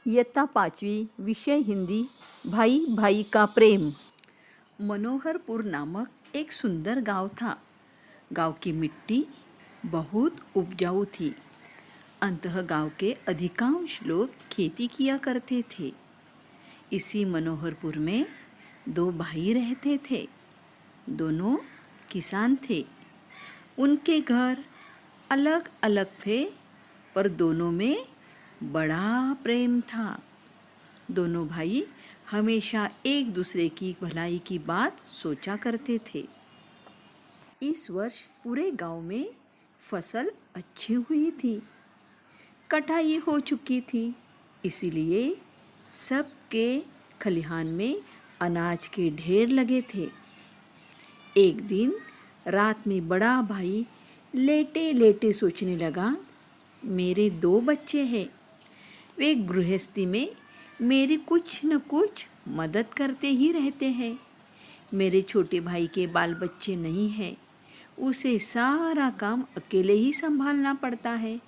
इयत्ता 5वी, विषय हिंदी। भाई भाई का प्रेम। मनोहरपुर नामक एक सुंदर गांव था। गांव की मिट्टी बहुत उपजाऊ थी। अंततः गांव के अधिकांश लोग खेती किया करते थे। इसी मनोहरपुर में दो भाई रहते थे। दोनों किसान थे। उनके घर अलग अलग थे, पर दोनों में बड़ा प्रेम था। दोनों भाई हमेशा एक दूसरे की भलाई की बात सोचा करते थे। इस वर्ष पूरे गांव में फसल अच्छी हुई थी। कटाई हो चुकी थी, इसीलिए सबके खलिहान में अनाज के ढेर लगे थे। एक दिन रात में बड़ा भाई लेटे लेटे सोचने लगा, मेरे दो बच्चे हैं। वे गृहस्थी में मेरी कुछ न कुछ मदद करते ही रहते हैं। मेरे छोटे भाई के बाल बच्चे नहीं हैं। उसे सारा काम अकेले ही संभालना पड़ता है,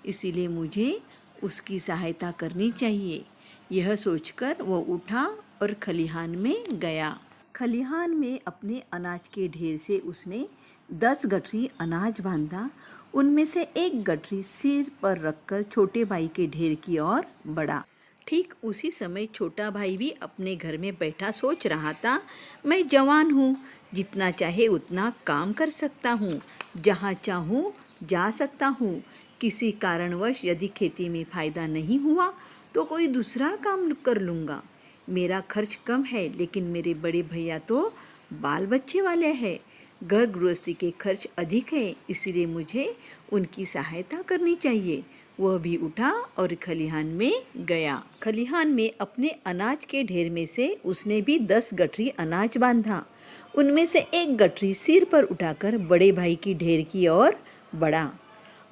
इसीलिए मुझे उसकी सहायता करनी चाहिए। यह सोचकर वो उठा और खलिहान में गया। खलिहान में अपने अनाज के ढेर से उसने 10 गठरी अनाज बांधा। उनमें से एक गठरी सिर पर रखकर छोटे भाई के ढेर की ओर बढ़ा। ठीक उसी समय छोटा भाई भी अपने घर में बैठा सोच रहा था, मैं जवान हूँ, जितना चाहे उतना काम कर सकता हूँ, जहाँ चाहूँ जा सकता हूँ। किसी कारणवश यदि खेती में फ़ायदा नहीं हुआ तो कोई दूसरा काम कर लूँगा। मेरा खर्च कम है, लेकिन मेरे बड़े भैया तो बाल बच्चे वाले हैं। घर गृहस्थी के खर्च अधिक है, इसीलिए मुझे उनकी सहायता करनी चाहिए। वह भी उठा और खलिहान में गया। खलिहान में अपने अनाज के ढेर में से उसने भी 10 गठरी अनाज बांधा। उनमें से एक गठरी सिर पर उठाकर बड़े भाई की ढेर की ओर बढ़ा।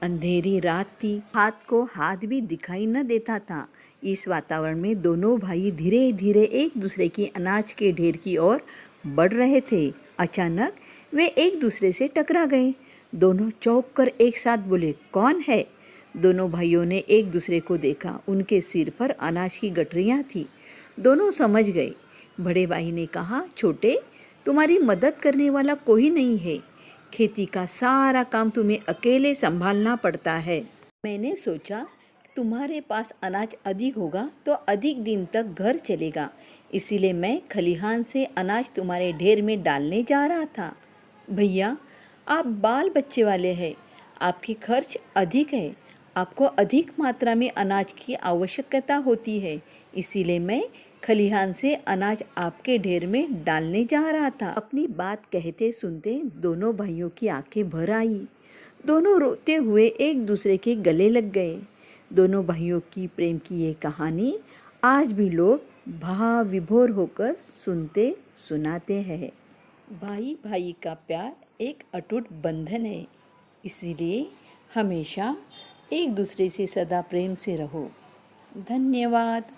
अंधेरी रात थी, हाथ को हाथ भी दिखाई न देता था। इस वातावरण में दोनों भाई धीरे धीरे एक दूसरे के अनाज के ढेर की ओर बढ़ रहे थे। अचानक वे एक दूसरे से टकरा गए। दोनों चौंक कर एक साथ बोले, कौन है? दोनों भाइयों ने एक दूसरे को देखा। उनके सिर पर अनाज की गठरियाँ थी। दोनों समझ गए। बड़े भाई ने कहा, छोटे, तुम्हारी मदद करने वाला कोई नहीं है। खेती का सारा काम तुम्हें अकेले संभालना पड़ता है। मैंने सोचा तुम्हारे पास अनाज अधिक होगा तो अधिक दिन तक घर चलेगा, इसीलिए मैं खलिहान से अनाज तुम्हारे ढेर में डालने जा रहा था। भैया, आप बाल बच्चे वाले हैं, आपकी खर्च अधिक है, आपको अधिक मात्रा में अनाज की आवश्यकता होती है, इसीलिए मैं खलिहान से अनाज आपके ढेर में डालने जा रहा था। अपनी बात कहते सुनते दोनों भाइयों की आंखें भर आई। दोनों रोते हुए एक दूसरे के गले लग गए। दोनों भाइयों की प्रेम की ये कहानी आज भी लोग भाव विभोर होकर सुनते सुनाते हैं। भाई भाई का प्यार एक अटूट बंधन है, इसीलिए हमेशा एक दूसरे से सदा प्रेम से रहो। धन्यवाद।